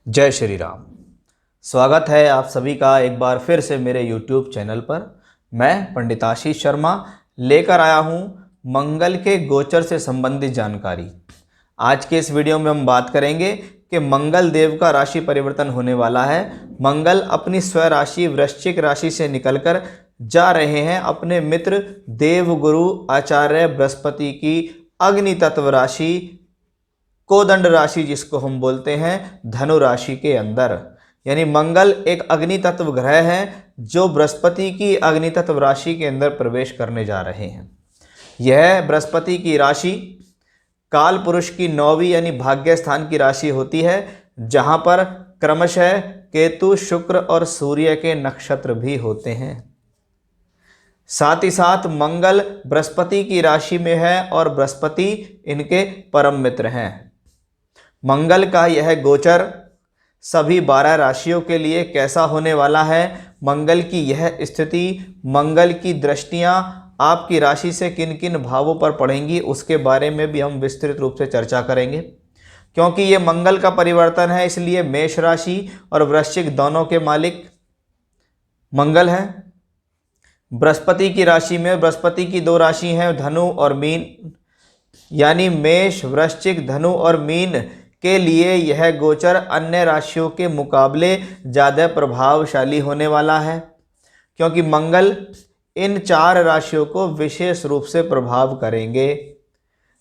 जय श्री राम। स्वागत है आप सभी का एक बार फिर से मेरे YouTube चैनल पर। मैं पंडित आशीष शर्मा लेकर आया हूँ मंगल के गोचर से संबंधित जानकारी। आज के इस वीडियो में हम बात करेंगे कि मंगल देव का राशि परिवर्तन होने वाला है। मंगल अपनी स्व राशि वृश्चिक राशि से निकलकर जा रहे हैं अपने मित्र देवगुरु आचार्य बृहस्पति की अग्नि तत्व राशि कोदंड राशि जिसको हम बोलते हैं धनु राशि के अंदर। यानी मंगल एक अग्नि तत्व ग्रह है जो बृहस्पति की अग्नि तत्व राशि के अंदर प्रवेश करने जा रहे हैं। यह बृहस्पति की राशि काल पुरुष की 9वीं यानी भाग्य स्थान की राशि होती है, जहां पर क्रमशः केतु शुक्र और सूर्य के नक्षत्र भी होते हैं। साथ ही साथ मंगल बृहस्पति की राशि में है और बृहस्पति इनके परम मित्र हैं। मंगल का यह गोचर सभी 12 राशियों के लिए कैसा होने वाला है, मंगल की यह स्थिति, मंगल की दृष्टियां आपकी राशि से किन किन भावों पर पड़ेंगी, उसके बारे में भी हम विस्तृत रूप से चर्चा करेंगे। क्योंकि ये मंगल का परिवर्तन है, इसलिए मेष राशि और वृश्चिक दोनों के मालिक मंगल हैं। बृहस्पति की राशि में बृहस्पति की 2 राशि हैं, धनु और मीन। यानी मेष, वृश्चिक, धनु और मीन के लिए यह गोचर अन्य राशियों के मुकाबले ज़्यादा प्रभावशाली होने वाला है, क्योंकि मंगल इन 4 राशियों को विशेष रूप से प्रभाव करेंगे।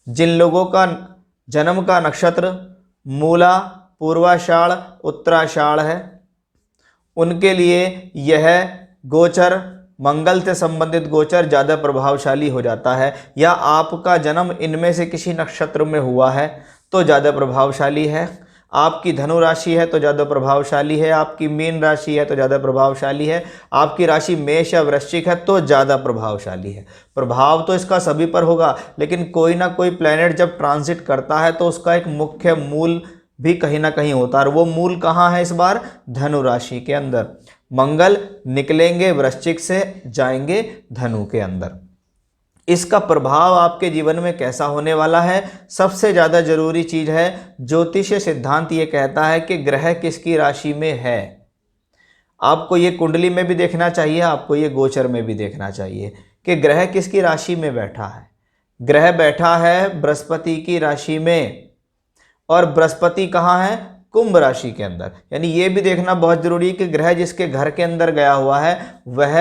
जिन लोगों का जन्म का नक्षत्र मूला, पूर्वाषाढ़, उत्तराषाढ़ है, उनके लिए यह गोचर मंगल से संबंधित गोचर ज़्यादा प्रभावशाली हो जाता है। या आपका जन्म इनमें से किसी नक्षत्र में हुआ है तो ज़्यादा प्रभावशाली है। आपकी धनु राशि है तो ज़्यादा प्रभावशाली है। आपकी मीन राशि है तो ज़्यादा प्रभावशाली है। आपकी राशि मेष या वृश्चिक है तो ज़्यादा प्रभावशाली है। प्रभाव तो इसका सभी पर होगा, लेकिन कोई ना कोई प्लैनेट जब ट्रांजिट करता है तो उसका एक मुख्य मूल भी कहीं ना कहीं होता है। और वो मूल कहाँ है? इस बार धनु राशि के अंदर। मंगल निकलेंगे वृश्चिक से, जाएंगे धनु के अंदर। इसका प्रभाव आपके जीवन में कैसा होने वाला है? सबसे ज़्यादा जरूरी चीज़ है, ज्योतिषीय सिद्धांत ये कहता है कि ग्रह किसकी राशि में है। आपको ये कुंडली में भी देखना चाहिए, आपको ये गोचर में भी देखना चाहिए कि ग्रह किसकी राशि में बैठा है। ग्रह बैठा है बृहस्पति की राशि में, और बृहस्पति कहाँ है? कुंभ राशि के अंदर। यानी ये भी देखना बहुत जरूरी है कि ग्रह जिसके घर के अंदर गया हुआ है वह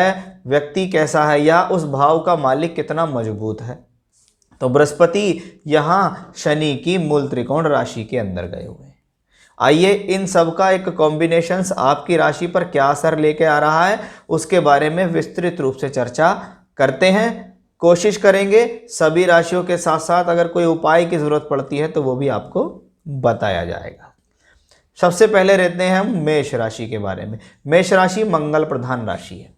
व्यक्ति कैसा है, या उस भाव का मालिक कितना मजबूत है। तो बृहस्पति यहाँ शनि की मूल त्रिकोण राशि के अंदर गए हुए हैं। आइए इन सब का एक कॉम्बिनेशंस आपकी राशि पर क्या असर लेके आ रहा है उसके बारे में विस्तृत रूप से चर्चा करते हैं। कोशिश करेंगे सभी राशियों के साथ साथ अगर कोई उपाय की जरूरत पड़ती है तो वो भी आपको बताया जाएगा। सबसे पहले रहते हैं हम मेष राशि के बारे में। मेष राशि मंगल प्रधान राशि है।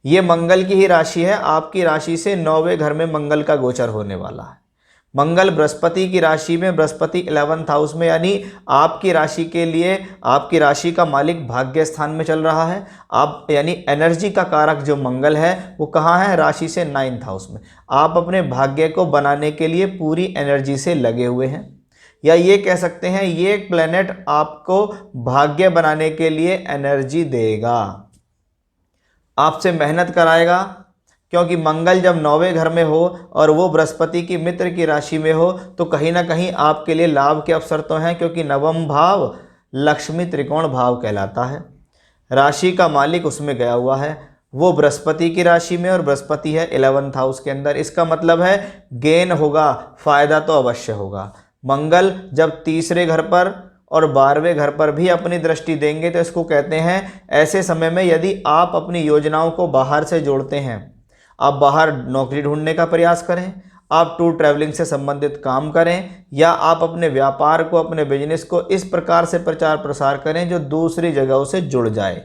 ये मंगल की ही राशि है। आपकी राशि से 9वें घर में मंगल का गोचर होने वाला है। मंगल बृहस्पति की राशि में, बृहस्पति 11th हाउस में, यानी आपकी राशि के लिए आपकी राशि का मालिक भाग्य स्थान में चल रहा है। आप यानी एनर्जी का कारक जो मंगल है वो कहाँ है? राशि से 9th हाउस में। आप अपने भाग्य को बनाने के लिए पूरी एनर्जी से लगे हुए हैं, या ये कह सकते हैं ये एक प्लेनेट आपको भाग्य बनाने के लिए एनर्जी देगा, आपसे मेहनत कराएगा। क्योंकि मंगल जब 9वें घर में हो और वो बृहस्पति की मित्र की राशि में हो तो कहीं ना कहीं आपके लिए लाभ के अवसर तो हैं, क्योंकि 9वां भाव लक्ष्मी त्रिकोण भाव कहलाता है। राशि का मालिक उसमें गया हुआ है, वो बृहस्पति की राशि में, और बृहस्पति है 11th हाउस के अंदर। इसका मतलब है गेन होगा, फायदा तो अवश्य होगा। मंगल जब तीसरे घर पर और 12वें घर पर भी अपनी दृष्टि देंगे तो इसको कहते हैं ऐसे समय में यदि आप अपनी योजनाओं को बाहर से जोड़ते हैं, आप बाहर नौकरी ढूंढने का प्रयास करें, आप टूर ट्रैवलिंग से संबंधित काम करें, या आप अपने व्यापार को, अपने बिजनेस को इस प्रकार से प्रचार प्रसार करें जो दूसरी जगहों से जुड़ जाए,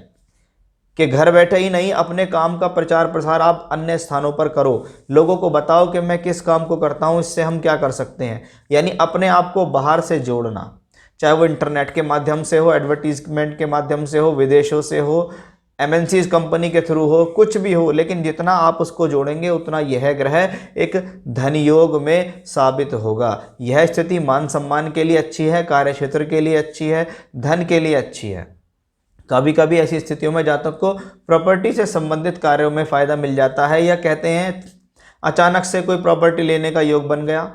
कि घर बैठे ही नहीं अपने काम का प्रचार प्रसार आप अन्य स्थानों पर करो। लोगों को बताओ कि मैं किस काम को करता हूँ, इससे हम क्या कर सकते हैं। यानी अपने आप को बाहर से जोड़ना, चाहे वो इंटरनेट के माध्यम से हो, एडवर्टीजमेंट के माध्यम से हो, विदेशों से हो, MNCs कंपनी के थ्रू हो, कुछ भी हो, लेकिन जितना आप उसको जोड़ेंगे उतना यह ग्रह एक धन योग में साबित होगा। यह स्थिति मान सम्मान के लिए अच्छी है, कार्य क्षेत्र के लिए अच्छी है, धन के लिए अच्छी है। कभी कभी ऐसी स्थितियों में जातक को प्रॉपर्टी से संबंधित कार्यों में फायदा मिल जाता है, या कहते हैं अचानक से कोई प्रॉपर्टी लेने का योग बन गया,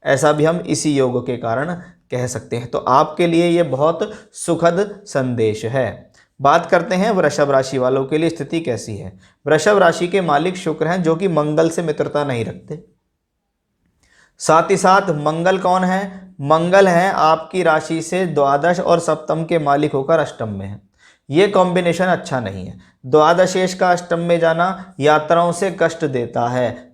ऐसा भी हम इसी योग के कारण कह सकते हैं। तो आपके लिए ये बहुत सुखद संदेश है। बात करते हैं वृषभ राशि वालों के लिए स्थिति कैसी है। वृषभ राशि के मालिक शुक्र हैं, जो कि मंगल से मित्रता नहीं रखते। साथ ही साथ मंगल कौन है? मंगल है आपकी राशि से द्वादश और सप्तम के मालिक होकर अष्टम में है। ये कॉम्बिनेशन अच्छा नहीं है। द्वादशेश का अष्टम में जाना यात्राओं से कष्ट देता है,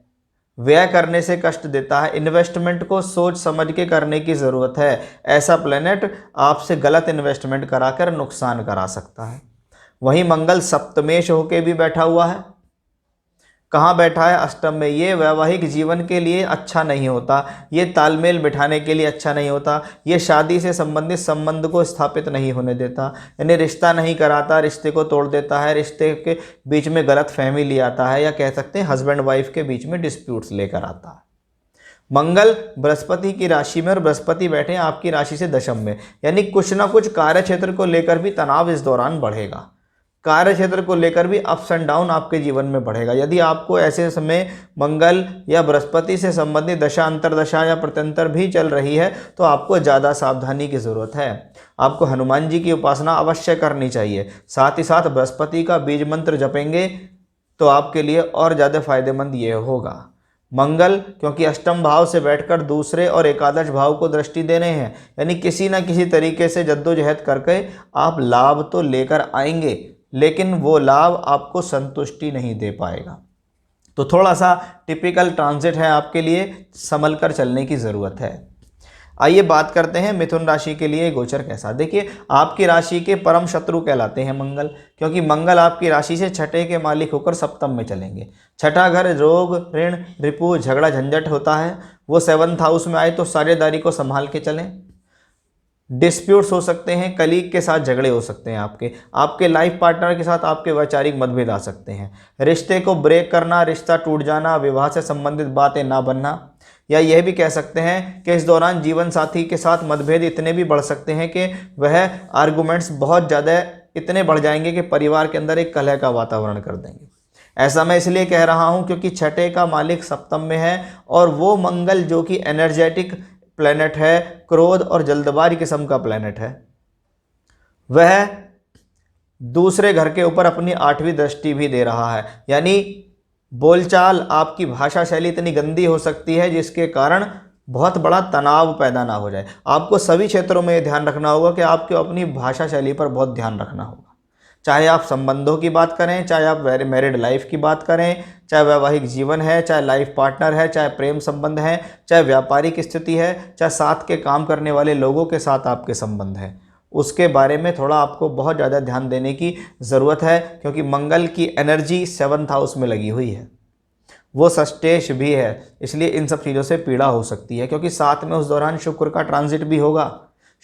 व्यय करने से कष्ट देता है। इन्वेस्टमेंट को सोच समझ के करने की ज़रूरत है। ऐसा प्लेनेट आपसे गलत इन्वेस्टमेंट कराकर नुकसान करा सकता है। वहीं मंगल सप्तमेश होके भी बैठा हुआ है। कहाँ बैठा है? अष्टम में। ये वैवाहिक जीवन के लिए अच्छा नहीं होता, ये तालमेल बिठाने के लिए अच्छा नहीं होता, ये शादी से संबंधित संबंध को स्थापित नहीं होने देता, यानी रिश्ता नहीं कराता, रिश्ते को तोड़ देता है, रिश्ते के बीच में गलत फहमी ले आता है, या कह सकते हैं हस्बैंड वाइफ के बीच में डिस्प्यूट्स लेकर आता है। मंगल बृहस्पति की राशि में, और बृहस्पति बैठे हैं आपकी राशि से दशम में, यानी कुछ ना कुछ कार्य क्षेत्र को लेकर भी तनाव इस दौरान बढ़ेगा। कार्य क्षेत्र को लेकर भी अप्स एंड डाउन आपके जीवन में बढ़ेगा। यदि आपको ऐसे समय मंगल या बृहस्पति से संबंधित दशा, अंतरदशा या प्रत्यंतर भी चल रही है, तो आपको ज़्यादा सावधानी की ज़रूरत है। आपको हनुमान जी की उपासना अवश्य करनी चाहिए। साथ ही साथ बृहस्पति का बीज मंत्र जपेंगे तो आपके लिए और ज़्यादा फायदेमंद ये होगा। मंगल क्योंकि अष्टम भाव से बैठकर दूसरे और एकादश भाव को दृष्टि दे रहे हैं, यानी किसी न किसी तरीके से जद्दोजहद करके आप लाभ तो लेकर आएंगे, लेकिन वो लाभ आपको संतुष्टि नहीं दे पाएगा। तो थोड़ा सा टिपिकल ट्रांजिट है आपके लिए, संभल कर चलने की ज़रूरत है। आइए बात करते हैं मिथुन राशि के लिए गोचर कैसा। देखिए, आपकी राशि के परम शत्रु कहलाते हैं मंगल, क्योंकि मंगल आपकी राशि से छठे के मालिक होकर सप्तम में चलेंगे। छठा घर रोग, ऋण, रिपु, झगड़ा, झंझट होता है। वो 7th हाउस में आए तो साझेदारी को संभाल के चलें। डिस्प्यूट्स हो सकते हैं, कलीग के साथ झगड़े हो सकते हैं, आपके लाइफ पार्टनर के साथ आपके वैचारिक मतभेद आ सकते हैं। रिश्ते को ब्रेक करना, रिश्ता टूट जाना, विवाह से संबंधित बातें ना बनना, या यह भी कह सकते हैं कि इस दौरान जीवन साथी के साथ मतभेद इतने भी बढ़ सकते हैं कि वह आर्गुमेंट्स बहुत ज़्यादा इतने बढ़ जाएंगे कि परिवार के अंदर एक कलह का वातावरण कर देंगे। ऐसा मैं इसलिए कह रहा हूं क्योंकि छठे का मालिक सप्तम में है, और वो मंगल जो कि एनर्जेटिक प्लेनेट है, क्रोध और जल्दबाजी किस्म का प्लेनेट है, वह दूसरे घर के ऊपर अपनी 8वीं दृष्टि भी दे रहा है। यानी बोलचाल, आपकी भाषा शैली इतनी गंदी हो सकती है जिसके कारण बहुत बड़ा तनाव पैदा ना हो जाए। आपको सभी क्षेत्रों में ध्यान रखना होगा कि आपको अपनी भाषा शैली पर बहुत ध्यान रखना होगा। चाहे आप संबंधों की बात करें, चाहे आप मैरिड लाइफ की बात करें, चाहे वैवाहिक जीवन है, चाहे लाइफ पार्टनर है, चाहे प्रेम संबंध है, चाहे व्यापारिक स्थिति है, चाहे साथ के काम करने वाले लोगों के साथ आपके संबंध है, उसके बारे में थोड़ा आपको बहुत ज़्यादा ध्यान देने की ज़रूरत है, क्योंकि मंगल की एनर्जी 7th हाउस में लगी हुई है, वो सस्टेश भी है, इसलिए इन सब चीज़ों से पीड़ा हो सकती है। क्योंकि साथ में उस दौरान शुक्र का ट्रांजिट भी होगा।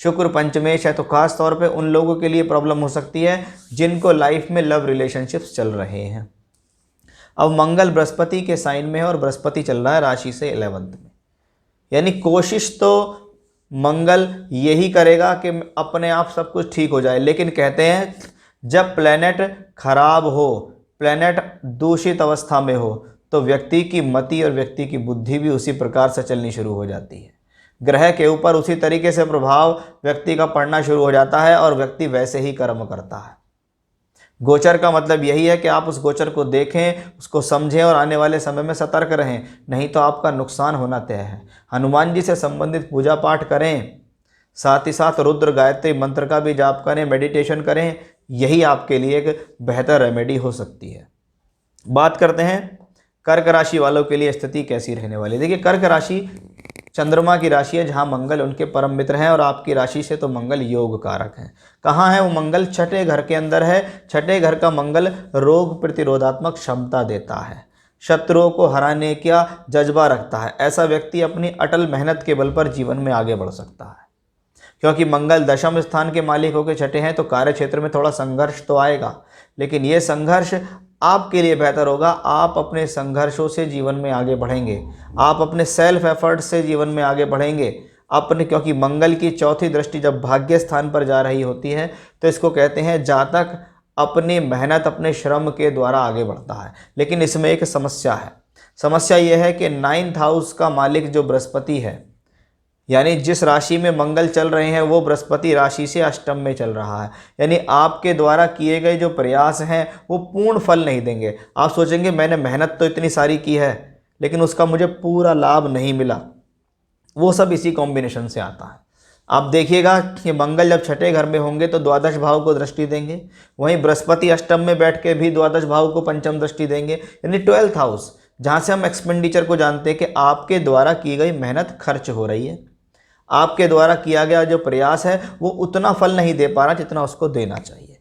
शुक्र पंचमेश है, तो खास तौर पे उन लोगों के लिए प्रॉब्लम हो सकती है जिनको लाइफ में लव रिलेशनशिप्स चल रहे हैं। अब मंगल बृहस्पति के साइन में है और बृहस्पति चल रहा है राशि से 11th में, यानी कोशिश तो मंगल यही करेगा कि अपने आप सब कुछ ठीक हो जाए, लेकिन कहते हैं जब प्लेनेट खराब हो, प्लेनेट दूषित अवस्था में हो, तो व्यक्ति की मति और व्यक्ति की बुद्धि भी उसी प्रकार से चलनी शुरू हो जाती है। ग्रह के ऊपर उसी तरीके से प्रभाव व्यक्ति का पड़ना शुरू हो जाता है और व्यक्ति वैसे ही कर्म करता है। गोचर का मतलब यही है कि आप उस गोचर को देखें, उसको समझें और आने वाले समय में सतर्क रहें, नहीं तो आपका नुकसान होना तय है। हनुमान जी से संबंधित पूजा पाठ करें, साथ ही साथ रुद्र गायत्री मंत्र का भी जाप करें, मेडिटेशन करें, यही आपके लिए एक बेहतर रेमेडी हो सकती है। बात करते हैं कर्क राशि वालों के लिए स्थिति कैसी रहने वाली है। देखिए, कर्क राशि चंद्रमा की राशि है, जहां मंगल उनके परम मित्र हैं, और आपकी राशि से तो मंगल योग कारक हैं। कहाँ है वो मंगल? छठे घर के अंदर है। छठे घर का मंगल रोग प्रतिरोधात्मक क्षमता देता है, शत्रुओं को हराने का जज्बा रखता है। ऐसा व्यक्ति अपनी अटल मेहनत के बल पर जीवन में आगे बढ़ सकता है, क्योंकि मंगल दशम स्थान के मालिक होकर छठे हैं, तो कार्य क्षेत्र में थोड़ा संघर्ष तो आएगा, लेकिन ये संघर्ष आपके लिए बेहतर होगा। आप अपने संघर्षों से जीवन में आगे बढ़ेंगे, आप अपने सेल्फ एफर्ट से जीवन में आगे बढ़ेंगे अपने, क्योंकि मंगल की चौथी दृष्टि जब भाग्य स्थान पर जा रही होती है तो इसको कहते हैं जातक अपनी मेहनत अपने श्रम के द्वारा आगे बढ़ता है। लेकिन इसमें एक समस्या है, समस्या यह है कि 9th हाउस का मालिक जो बृहस्पति है, यानी जिस राशि में मंगल चल रहे हैं वो बृहस्पति राशि से अष्टम में चल रहा है, यानी आपके द्वारा किए गए जो प्रयास हैं वो पूर्ण फल नहीं देंगे। आप सोचेंगे मैंने मेहनत तो इतनी सारी की है लेकिन उसका मुझे पूरा लाभ नहीं मिला, वो सब इसी कॉम्बिनेशन से आता है। आप देखिएगा कि मंगल जब छठे घर में होंगे तो द्वादश भाव को दृष्टि देंगे, वहीं बृहस्पति अष्टम में बैठ के भी द्वादश भाव को पंचम दृष्टि देंगे, यानी 12th हाउस, जहाँ से हम एक्सपेंडिचर को जानते हैं कि आपके द्वारा की गई मेहनत खर्च हो रही है, आपके द्वारा किया गया जो प्रयास है वो उतना फल नहीं दे पा रहा जितना उसको देना चाहिए।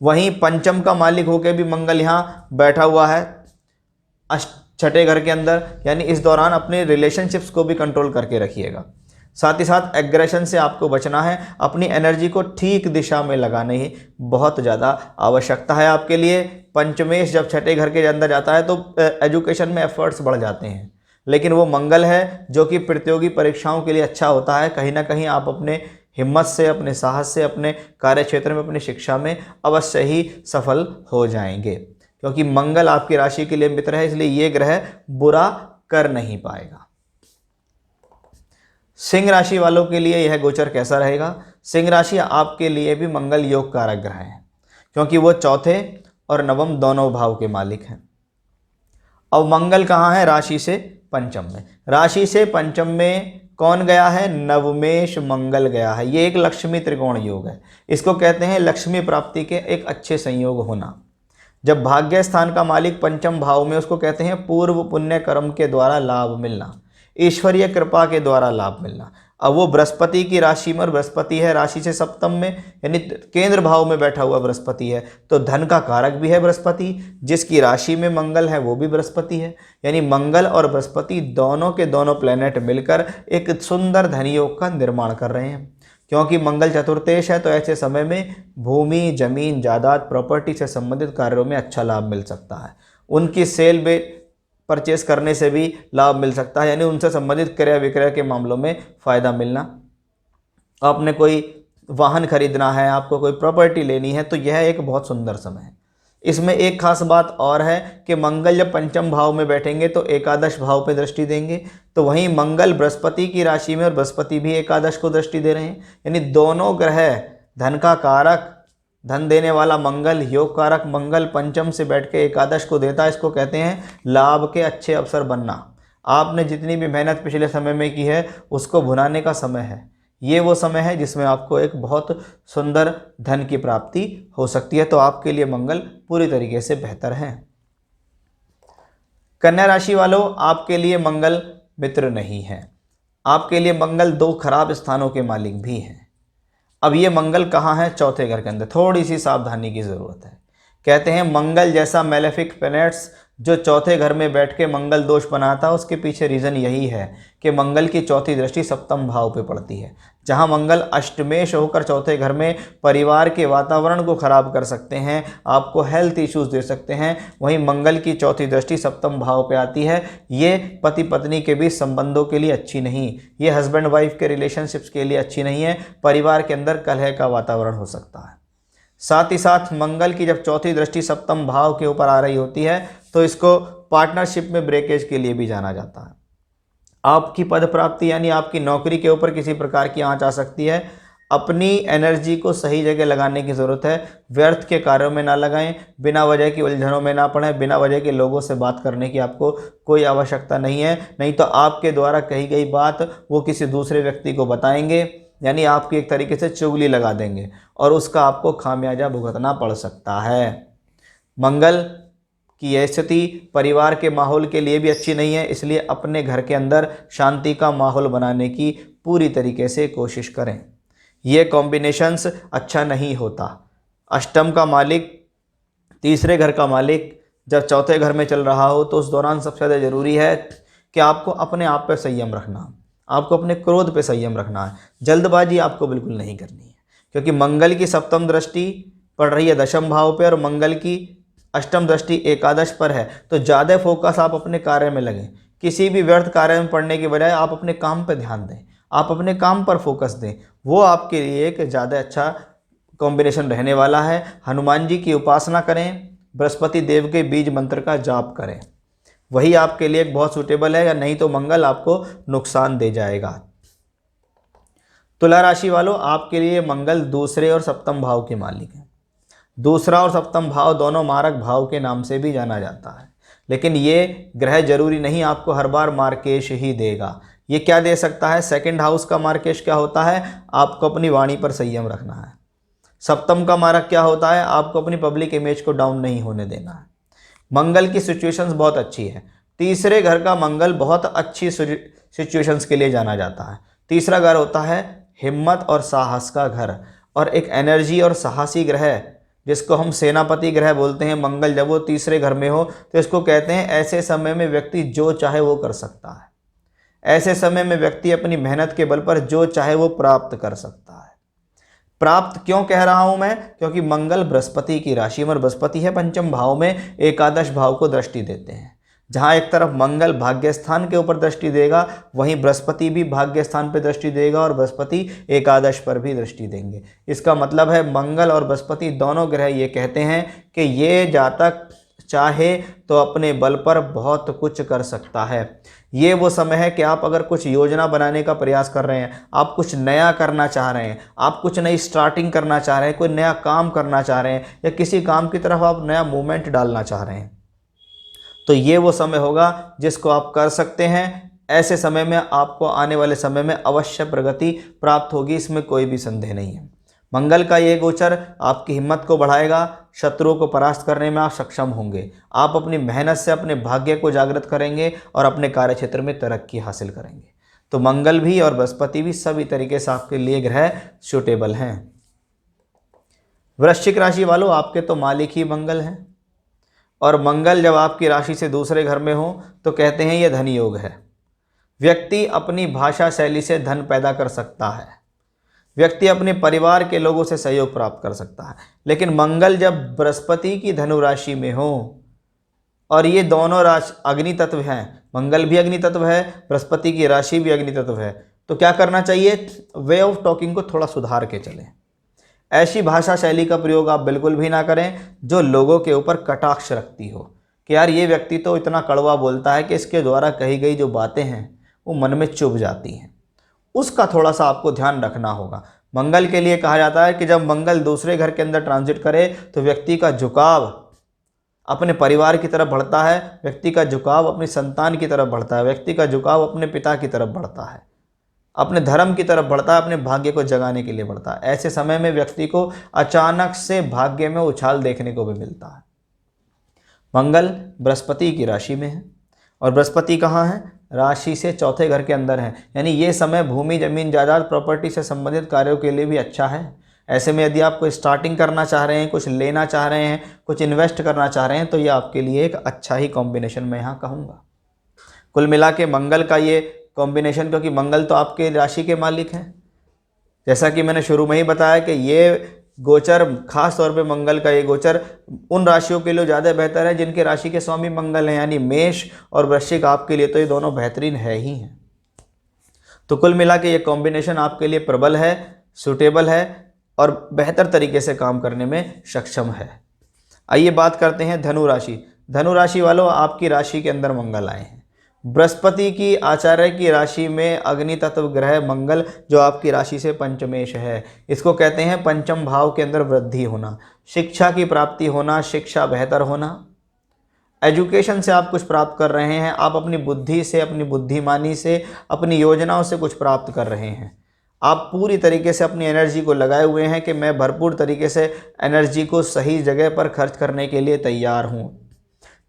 वहीं पंचम का मालिक होकर भी मंगल यहाँ बैठा हुआ है छठे घर के अंदर, यानी इस दौरान अपने रिलेशनशिप्स को भी कंट्रोल करके रखिएगा। साथ ही साथ एग्रेशन से आपको बचना है, अपनी एनर्जी को ठीक दिशा में लगाने ही बहुत ज़्यादा आवश्यकता है आपके लिए। पंचमेश जब छठे घर के अंदर जाता है तो एजुकेशन में एफर्ट्स बढ़ जाते हैं, लेकिन वो मंगल है जो कि प्रतियोगी परीक्षाओं के लिए अच्छा होता है। कहीं ना कहीं आप अपने हिम्मत से, अपने साहस से, अपने कार्य क्षेत्र में, अपनी शिक्षा में अवश्य ही सफल हो जाएंगे, क्योंकि मंगल आपकी राशि के लिए मित्र है, इसलिए ये ग्रह बुरा कर नहीं पाएगा। सिंह राशि वालों के लिए यह गोचर कैसा रहेगा? सिंह राशि आपके लिए भी मंगल योग कारक ग्रह है, क्योंकि वो चौथे और नवम दोनों भाव के मालिक हैं। अब मंगल कहाँ है? राशि से पंचम में। राशि से पंचम में कौन गया है? नवमेश मंगल गया है। ये एक लक्ष्मी त्रिकोण योग है, इसको कहते हैं लक्ष्मी प्राप्ति के एक अच्छे संयोग होना। जब भाग्य स्थान का मालिक पंचम भाव में, उसको कहते हैं पूर्व पुण्य कर्म के द्वारा लाभ मिलना, ईश्वरीय कृपा के द्वारा लाभ मिलना। अब वो बृहस्पति की राशि में, और बृहस्पति है राशि से सप्तम में, यानी केंद्र भाव में बैठा हुआ बृहस्पति है, तो धन का कारक भी है बृहस्पति। जिसकी राशि में मंगल है वो भी बृहस्पति है, यानी मंगल और बृहस्पति दोनों के दोनों प्लेनेट मिलकर एक सुंदर धन योग का निर्माण कर रहे हैं। क्योंकि मंगल चतुर्थेश है तो ऐसे समय में भूमि, जमीन, जायदाद, प्रॉपर्टी से संबंधित कार्यों में अच्छा लाभ मिल सकता है। उनकी सेल परचेस करने से भी लाभ मिल सकता है, यानी उनसे संबंधित क्रय विक्रय के मामलों में फ़ायदा मिलना। आपने कोई वाहन खरीदना है, आपको कोई प्रॉपर्टी लेनी है, तो यह एक बहुत सुंदर समय है। इसमें एक खास बात और है कि मंगल जब पंचम भाव में बैठेंगे तो एकादश भाव पे दृष्टि देंगे, तो वहीं मंगल बृहस्पति की राशि में और बृहस्पति भी एकादश को दृष्टि दे रहे हैं, यानी दोनों ग्रह धन का कारक, धन देने वाला मंगल, योग कारक मंगल पंचम से बैठ के एकादश को देता है। इसको कहते हैं लाभ के अच्छे अवसर बनना। आपने जितनी भी मेहनत पिछले समय में की है उसको भुनाने का समय है। ये वो समय है जिसमें आपको एक बहुत सुंदर धन की प्राप्ति हो सकती है, तो आपके लिए मंगल पूरी तरीके से बेहतर है। कन्या राशि वालों, आपके लिए मंगल मित्र नहीं है, आपके लिए मंगल दो खराब स्थानों के मालिक भी हैं। अब ये मंगल कहाँ है? चौथे घर के अंदर। थोड़ी सी सावधानी की ज़रूरत है। कहते हैं मंगल जैसा मेलेफिक प्लैनेट्स जो चौथे घर में बैठ के मंगल दोष बनाता है, उसके पीछे रीज़न यही है कि मंगल की चौथी दृष्टि सप्तम भाव पे पड़ती है, जहां मंगल अष्टमेश होकर चौथे घर में परिवार के वातावरण को खराब कर सकते हैं, आपको हेल्थ इश्यूज दे सकते हैं। वहीं मंगल की चौथी दृष्टि सप्तम भाव पे आती है, ये पति पत्नी के बीच संबंधों के लिए अच्छी नहीं, ये हस्बैंड वाइफ के रिलेशनशिप्स के लिए अच्छी नहीं है, परिवार के अंदर कलह का वातावरण हो सकता है। साथ ही साथ मंगल की जब चौथी दृष्टि सप्तम भाव के ऊपर आ रही होती है तो इसको पार्टनरशिप में ब्रेकेज के लिए भी जाना जाता है। आपकी पद प्राप्ति यानी आपकी नौकरी के ऊपर किसी प्रकार की आंच आ सकती है। अपनी एनर्जी को सही जगह लगाने की ज़रूरत है, व्यर्थ के कार्यों में ना लगाएं, बिना वजह की उलझनों में ना पड़ें, बिना वजह के लोगों से बात करने की आपको कोई आवश्यकता नहीं है, नहीं तो आपके द्वारा कही गई बात वो किसी दूसरे व्यक्ति को बताएंगे, यानी आपकी एक तरीके से चुगली लगा देंगे और उसका आपको खामियाजा भुगतना पड़ सकता है। मंगल की यह स्थिति परिवार के माहौल के लिए भी अच्छी नहीं है, इसलिए अपने घर के अंदर शांति का माहौल बनाने की पूरी तरीके से कोशिश करें। ये कॉम्बिनेशंस अच्छा नहीं होता। अष्टम का मालिक, तीसरे घर का मालिक जब चौथे घर में चल रहा हो तो उस दौरान सबसे ज़्यादा ज़रूरी है कि आपको अपने आप पर संयम रखना। आपको अपने क्रोध पे संयम रखना है, जल्दबाजी आपको बिल्कुल नहीं करनी है, क्योंकि मंगल की सप्तम दृष्टि पड़ रही है दशम भाव पे और मंगल की अष्टम दृष्टि एकादश पर है। तो ज़्यादा फोकस आप अपने कार्य में लगें, किसी भी व्यर्थ कार्य में पड़ने की बजाय आप अपने काम पर ध्यान दें, आप अपने काम पर फोकस दें, वो आपके लिए एक ज़्यादा अच्छा कॉम्बिनेशन रहने वाला है। हनुमान जी की उपासना करें, बृहस्पति देव के बीज मंत्र का जाप करें, वही आपके लिए एक बहुत सूटेबल है, या नहीं तो मंगल आपको नुकसान दे जाएगा। तुला राशि वालों, आपके लिए मंगल दूसरे और सप्तम भाव के मालिक हैं। दूसरा और सप्तम भाव दोनों मारक भाव के नाम से भी जाना जाता है, लेकिन ये ग्रह जरूरी नहीं आपको हर बार मार्केश ही देगा। ये क्या दे सकता है? सेकंड हाउस का मार्केश क्या होता है? आपको अपनी वाणी पर संयम रखना है। सप्तम का मारक क्या होता है? आपको अपनी पब्लिक इमेज को डाउन नहीं होने देना है। मंगल की सिचुएशंस बहुत अच्छी है। तीसरे घर का मंगल बहुत अच्छी सिचुएशंस के लिए जाना जाता है। तीसरा घर होता है हिम्मत और साहस का घर, और एक एनर्जी और साहसी ग्रह जिसको हम सेनापति ग्रह बोलते हैं, मंगल जब वो तीसरे घर में हो तो इसको कहते हैं ऐसे समय में व्यक्ति जो चाहे वो कर सकता है। ऐसे समय में व्यक्ति अपनी मेहनत के बल पर जो चाहे वो प्राप्त कर सकता है। प्राप्त क्यों कह रहा हूं मैं? क्योंकि मंगल बृहस्पति की राशि में, बृहस्पति है पंचम भाव में, एकादश भाव को दृष्टि देते हैं। जहां एक तरफ मंगल भाग्य स्थान के ऊपर दृष्टि देगा, वहीं बृहस्पति भी भाग्य स्थान पर दृष्टि देगा और बृहस्पति एकादश पर भी दृष्टि देंगे। इसका मतलब है मंगल और बृहस्पति दोनों ग्रह ये कहते हैं कि ये जातक चाहे तो अपने बल पर बहुत कुछ कर सकता है। ये वो समय है कि आप अगर कुछ योजना बनाने का प्रयास कर रहे हैं, आप कुछ नया करना चाह रहे हैं, आप कुछ नई स्टार्टिंग करना चाह रहे हैं, कोई नया काम करना चाह रहे हैं, या किसी काम की तरफ आप नया मूवमेंट डालना चाह रहे हैं, तो ये वो समय होगा जिसको आप कर सकते हैं। ऐसे समय में आपको आने वाले समय में अवश्य प्रगति प्राप्त होगी, इसमें कोई भी संदेह नहीं है। मंगल का ये गोचर आपकी हिम्मत को बढ़ाएगा, शत्रुओं को परास्त करने में आप सक्षम होंगे। आप अपनी मेहनत से अपने भाग्य को जागृत करेंगे और अपने कार्य क्षेत्र में तरक्की हासिल करेंगे। तो मंगल भी और बृहस्पति भी सभी तरीके से आपके लिए ग्रह सूटेबल हैं। वृश्चिक राशि वालों, आपके तो मालिक ही मंगल हैं, और मंगल जब आपकी राशि से दूसरे घर में हो तो कहते हैं यह धन योग है। व्यक्ति अपनी भाषा शैली से धन पैदा कर सकता है, व्यक्ति अपने परिवार के लोगों से सहयोग प्राप्त कर सकता है। लेकिन मंगल जब बृहस्पति की धनु राशि में हो, और ये दोनों राशि अग्नि तत्व हैं, मंगल भी अग्नि तत्व है, बृहस्पति की राशि भी अग्नि तत्व है, तो क्या करना चाहिए? वे ऑफ टॉकिंग को थोड़ा सुधार के चलें। ऐसी भाषा शैली का प्रयोग आप बिल्कुल भी ना करें जो लोगों के ऊपर कटाक्ष रखती हो, कि यार ये व्यक्ति तो इतना कड़वा बोलता है कि इसके द्वारा कही गई जो बातें हैं वो मन में चुभ जाती हैं। उसका थोड़ा सा आपको ध्यान रखना होगा। मंगल के लिए कहा जाता है कि जब मंगल दूसरे घर के अंदर ट्रांजिट करे तो व्यक्ति का झुकाव अपने परिवार की तरफ बढ़ता है, व्यक्ति का झुकाव अपनी संतान की तरफ बढ़ता है, व्यक्ति का झुकाव अपने पिता की तरफ बढ़ता है, अपने धर्म की तरफ बढ़ता है, अपने भाग्य को जगाने के लिए बढ़ता है। ऐसे समय में व्यक्ति को अचानक से भाग्य में उछाल देखने को भी मिलता है। मंगल बृहस्पति की राशि में है, और बृहस्पति कहाँ है? राशि से चौथे घर के अंदर है। यानी ये समय भूमि, जमीन, जायदाद, प्रॉपर्टी से संबंधित कार्यों के लिए भी अच्छा है। ऐसे में यदि आप कोई स्टार्टिंग करना चाह रहे हैं, कुछ लेना चाह रहे हैं, कुछ इन्वेस्ट करना चाह रहे हैं, तो ये आपके लिए एक अच्छा ही कॉम्बिनेशन मैं यहाँ कहूँगा। कुल मिला के मंगल का ये कॉम्बिनेशन, क्योंकि मंगल तो आपके राशि के मालिक हैं, जैसा कि मैंने शुरू में ही बताया कि ये गोचर, खास तौर पे मंगल का ये गोचर उन राशियों के लिए ज़्यादा बेहतर है जिनके राशि के स्वामी मंगल हैं, यानी मेष और वृश्चिक आपके लिए तो ये दोनों बेहतरीन है ही हैं। तो कुल मिला के ये कॉम्बिनेशन आपके लिए प्रबल है, सूटेबल है और बेहतर तरीके से काम करने में सक्षम है। आइए बात करते हैं धनु राशि। धनु राशि वालों, आपकी राशि के अंदर मंगल आए हैं। बृहस्पति की आचार्य की राशि में अग्नि तत्व ग्रह मंगल जो आपकी राशि से पंचमेश है, इसको कहते हैं पंचम भाव के अंदर वृद्धि होना, शिक्षा की प्राप्ति होना, शिक्षा बेहतर होना। एजुकेशन से आप कुछ प्राप्त कर रहे हैं, आप अपनी बुद्धि से, अपनी बुद्धिमानी से, अपनी योजनाओं से कुछ प्राप्त कर रहे हैं। आप पूरी तरीके से अपनी एनर्जी को लगाए हुए हैं कि मैं भरपूर तरीके से एनर्जी को सही जगह पर खर्च करने के लिए तैयार हूँ।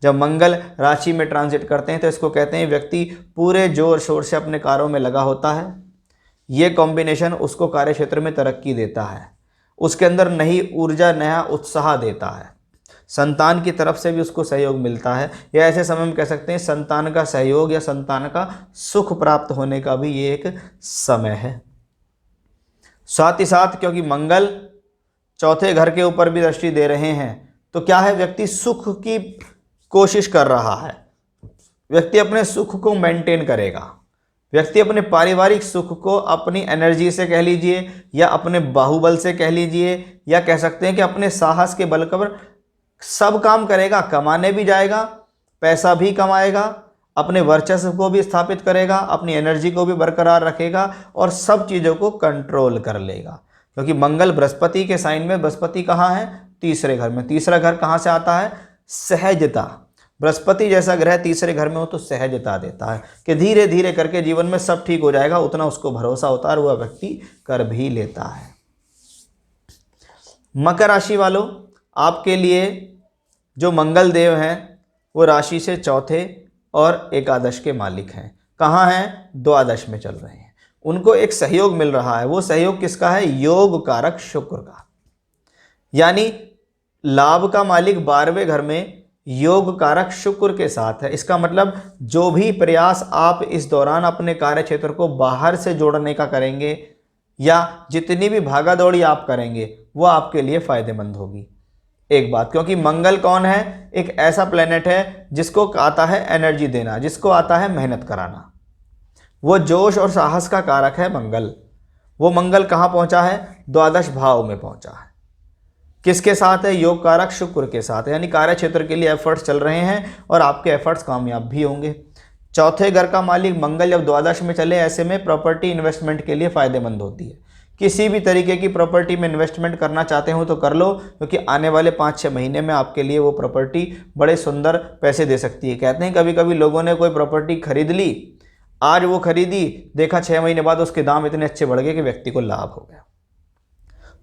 जब मंगल राशि में ट्रांजिट करते हैं तो इसको कहते हैं व्यक्ति पूरे जोर शोर से अपने कार्यों में लगा होता है। ये कॉम्बिनेशन उसको कार्यक्षेत्र में तरक्की देता है, उसके अंदर नई ऊर्जा, नया उत्साह देता है। संतान की तरफ से भी उसको सहयोग मिलता है, या ऐसे समय में कह सकते हैं संतान का सहयोग या संतान का सुख प्राप्त होने का भी ये एक समय है। साथ ही साथ क्योंकि मंगल चौथे घर के ऊपर भी दृष्टि दे रहे हैं, तो क्या है, व्यक्ति सुख की कोशिश कर रहा है, व्यक्ति अपने सुख को मेंटेन करेगा, व्यक्ति अपने पारिवारिक सुख को अपनी एनर्जी से कह लीजिए या अपने बाहुबल से कह लीजिए, या कह सकते हैं कि अपने साहस के बल पर सब काम करेगा, कमाने भी जाएगा, पैसा भी कमाएगा, अपने वर्चस्व को भी स्थापित करेगा, अपनी एनर्जी को भी बरकरार रखेगा और सब चीज़ों को कंट्रोल कर लेगा। क्योंकि मंगल बृहस्पति के साइन में, बृहस्पति कहाँ है, तीसरे घर में। तीसरा घर कहाँ से आता है, सहजता। बृहस्पति जैसा ग्रह तीसरे घर में हो तो सहजता देता है कि धीरे धीरे करके जीवन में सब ठीक हो जाएगा, उतना उसको भरोसा होता है और वह व्यक्ति कर भी लेता है। मकर राशि वालों, आपके लिए जो मंगल देव हैं वो राशि से चौथे और एकादश के मालिक हैं। कहाँ हैं, द्वादश में चल रहे हैं। उनको एक सहयोग मिल रहा है, वो सहयोग किसका है, योग कारक शुक्र का। यानी लाभ का मालिक 12वें घर में योग कारक शुक्र के साथ है। इसका मतलब जो भी प्रयास आप इस दौरान अपने कार्य क्षेत्र को बाहर से जोड़ने का करेंगे या जितनी भी भागा दौड़ी आप करेंगे वो आपके लिए फायदेमंद होगी। एक बात, क्योंकि मंगल कौन है, एक ऐसा प्लेनेट है जिसको आता है एनर्जी देना, जिसको आता है मेहनत कराना, वो जोश और साहस का कारक है मंगल। वो मंगल कहाँ पहुंचा है, द्वादश भाव में पहुंचा है। किसके साथ है, योग कारक शुक्र के साथ। यानी कार्य क्षेत्र के लिए एफर्ट्स चल रहे हैं और आपके एफर्ट्स कामयाब भी होंगे। चौथे घर का मालिक मंगल जब द्वादश में चले, ऐसे में प्रॉपर्टी इन्वेस्टमेंट के लिए फायदेमंद होती है। किसी भी तरीके की प्रॉपर्टी में इन्वेस्टमेंट करना चाहते हो तो कर लो, क्योंकि आने वाले 5-6 महीने में आपके लिए वो प्रॉपर्टी बड़े सुंदर पैसे दे सकती है। कहते हैं कभी कभी लोगों ने कोई प्रॉपर्टी खरीद ली, आज वो खरीदी, देखा 6 महीने बाद उसके दाम इतने अच्छे बढ़ गए कि व्यक्ति को लाभ हो गया।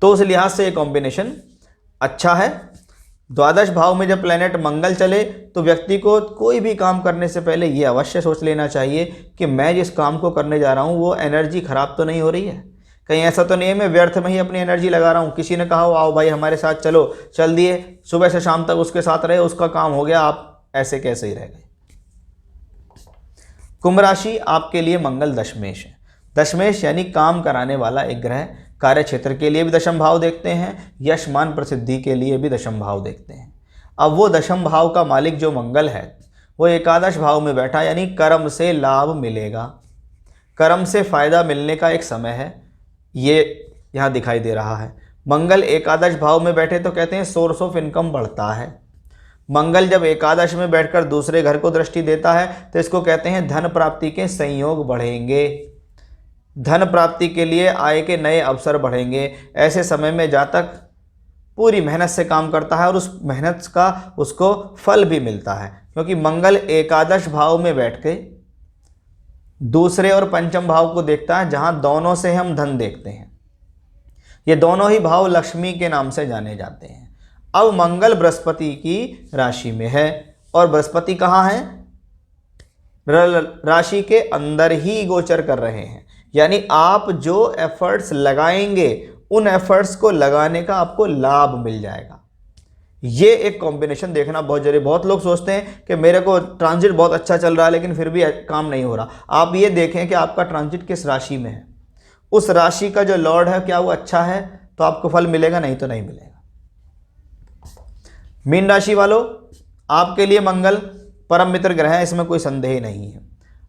तो उस लिहाज से ये कॉम्बिनेशन अच्छा है। द्वादश भाव में जब प्लैनेट मंगल चले तो व्यक्ति को कोई भी काम करने से पहले ये अवश्य सोच लेना चाहिए कि मैं जिस काम को करने जा रहा हूँ वो एनर्जी खराब तो नहीं हो रही है, कहीं ऐसा तो नहीं है मैं व्यर्थ में ही अपनी एनर्जी लगा रहा हूँ। किसी ने कहा हो आओ भाई हमारे साथ चलो, चल दिए, सुबह से शाम तक उसके साथ रहे, उसका काम हो गया, आप ऐसे कैसे ही रह गए। कुंभ राशि, आपके लिए मंगल दशमेश है। दशमेश यानी काम कराने वाला एक ग्रह। कार्य क्षेत्र के लिए भी दशम भाव देखते हैं, यश मान प्रसिद्धि के लिए भी दशम भाव देखते हैं। अब वो दशम भाव का मालिक जो मंगल है वो एकादश भाव में बैठा, यानी कर्म से लाभ मिलेगा, कर्म से फायदा मिलने का एक समय है, ये यहाँ दिखाई दे रहा है। मंगल एकादश भाव में बैठे तो कहते हैं सोर्स ऑफ इनकम बढ़ता है। मंगल जब एकादश में बैठकर दूसरे घर को दृष्टि देता है तो इसको कहते हैं धन प्राप्ति के संयोग बढ़ेंगे, धन प्राप्ति के लिए आय के नए अवसर बढ़ेंगे। ऐसे समय में जातक पूरी मेहनत से काम करता है और उस मेहनत का उसको फल भी मिलता है, क्योंकि मंगल एकादश भाव में बैठ के दूसरे और पंचम भाव को देखता है, जहां दोनों से हम धन देखते हैं। ये दोनों ही भाव लक्ष्मी के नाम से जाने जाते हैं। अब मंगल बृहस्पति की राशि में है और बृहस्पति कहाँ है, राशि के अंदर ही गोचर कर रहे हैं। यानी आप जो एफर्ट्स लगाएंगे उन एफर्ट्स को लगाने का आपको लाभ मिल जाएगा। ये एक कॉम्बिनेशन देखना बहुत जरूरी। बहुत लोग सोचते हैं कि मेरे को ट्रांजिट बहुत अच्छा चल रहा है लेकिन फिर भी काम नहीं हो रहा। आप ये देखें कि आपका ट्रांजिट किस राशि में है, उस राशि का जो लॉर्ड है क्या वो अच्छा है तो आपको फल मिलेगा, नहीं तो नहीं मिलेगा। मीन राशि वालों, आपके लिए मंगल परम मित्र ग्रह है, इसमें कोई संदेह नहीं है।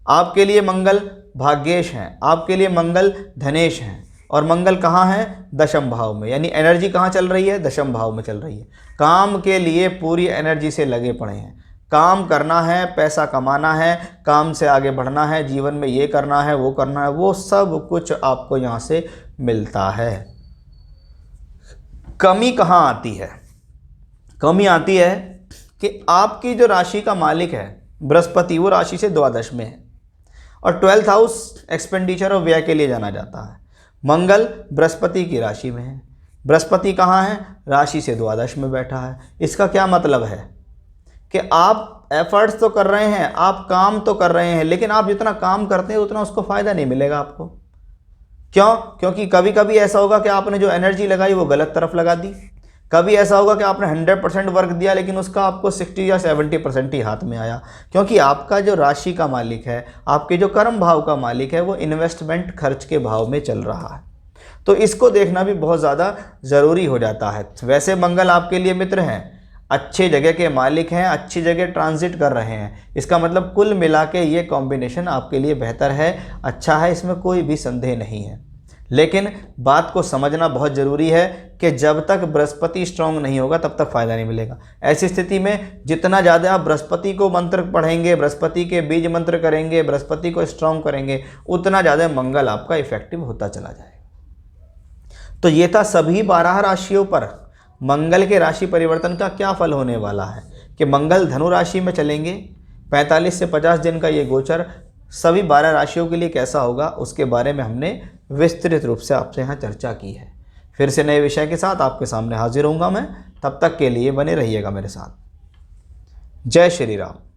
आपके लिए मंगल भाग्येश हैं, आपके लिए मंगल धनेश हैं और मंगल कहाँ है, दशम भाव में। यानी एनर्जी कहाँ चल रही है, दशम भाव में चल रही है। काम के लिए पूरी एनर्जी से लगे पड़े हैं, काम करना है, पैसा कमाना है, काम से आगे बढ़ना है, जीवन में ये करना है वो करना है, वो सब कुछ आपको यहाँ से मिलता है। कमी कहाँ आती है, कमी आती है कि आपकी जो राशि का मालिक है बृहस्पति, वो राशि से द्वादश में है और 12th हाउस एक्सपेंडिचर और व्यय के लिए जाना जाता है। मंगल बृहस्पति की राशि में है, बृहस्पति कहाँ है, राशि से द्वादश में बैठा है। इसका क्या मतलब है कि आप एफर्ट्स तो कर रहे हैं, आप काम तो कर रहे हैं, लेकिन आप जितना काम करते हैं उतना उसको फ़ायदा नहीं मिलेगा आपको। क्यों? क्योंकि कभी कभी ऐसा होगा कि आपने जो एनर्जी लगाई वो गलत तरफ लगा दी, कभी ऐसा होगा कि आपने 100% वर्क दिया लेकिन उसका आपको 60 या 70% ही हाथ में आया, क्योंकि आपका जो राशि का मालिक है, आपके जो कर्म भाव का मालिक है, वो इन्वेस्टमेंट खर्च के भाव में चल रहा है। तो इसको देखना भी बहुत ज़्यादा ज़रूरी हो जाता है। वैसे मंगल आपके लिए मित्र हैं, अच्छे जगह के मालिक हैं, अच्छी जगह ट्रांजिट कर रहे हैं, इसका मतलब कुल मिला के ये कॉम्बिनेशन आपके लिए बेहतर है, अच्छा है, इसमें कोई भी संदेह नहीं है। लेकिन बात को समझना बहुत ज़रूरी है कि जब तक बृहस्पति स्ट्रांग नहीं होगा तब तक फ़ायदा नहीं मिलेगा। ऐसी स्थिति में जितना ज़्यादा आप बृहस्पति को मंत्र पढ़ेंगे, बृहस्पति के बीज मंत्र करेंगे, बृहस्पति को स्ट्रांग करेंगे, उतना ज़्यादा मंगल आपका इफेक्टिव होता चला जाएगा। तो ये था सभी 12 राशियों पर मंगल के राशि परिवर्तन का क्या फल होने वाला है कि मंगल धनु राशि में चलेंगे, 45 से 50 दिन का ये गोचर सभी 12 राशियों के लिए कैसा होगा उसके बारे में हमने विस्तृत रूप से आपसे यहाँ चर्चा की है। फिर से नए विषय के साथ आपके सामने हाजिर होऊंगा मैं, तब तक के लिए बने रहिएगा मेरे साथ। जय श्री राम।